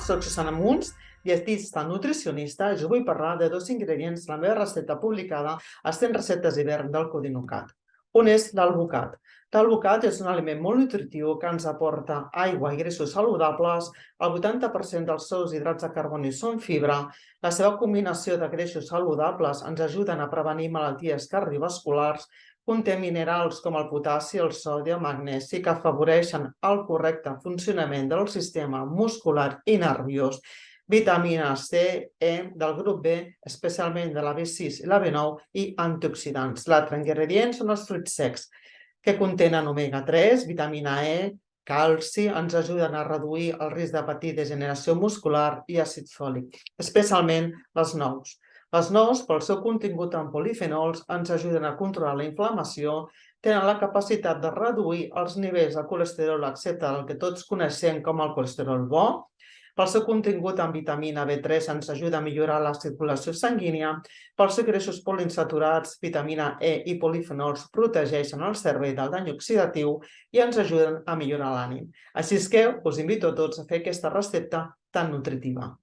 Soc Susana Munz, dietista nutricionista, i us vull parlar de 2 ingredients de la meva recepta publicada a 100 receptes d'hivern del Codinocat. Un és l'alvocat. L'alvocat és un aliment molt nutritiu que ens aporta aigua i greixos saludables, el 80% dels seus hidrats de carboni són fibra, la seva combinació de greixos saludables ens ajuden a prevenir malalties cardiovasculars, conté minerals com el potassi, el sodi i el magnesi que afavoreixen el correcte funcionament del sistema muscular i nerviós, vitamina C, E, del grup B, especialment de la B6 i la B9, i antioxidants. L'altre ingredient són els fruits secs, que contenen omega-3, vitamina E, calci, ens ajuden a reduir el risc de patir degeneració muscular i àcid fòlic, especialment les nous. Les nous, pel seu contingut en polifenols, ens ajuden a controlar la inflamació, tenen la capacitat de reduir els nivells de colesterol, excepte el que tots coneixem com el colesterol bo. Pel seu contingut en vitamina B3 ens ajuda a millorar la circulació sanguínia. Pels seus greixos poliinsaturats, vitamina E i polifenols protegeixen el cervell del dany oxidatiu i ens ajuden a millorar l'ànim. Així és que us invito a tots a fer aquesta recepta tan nutritiva.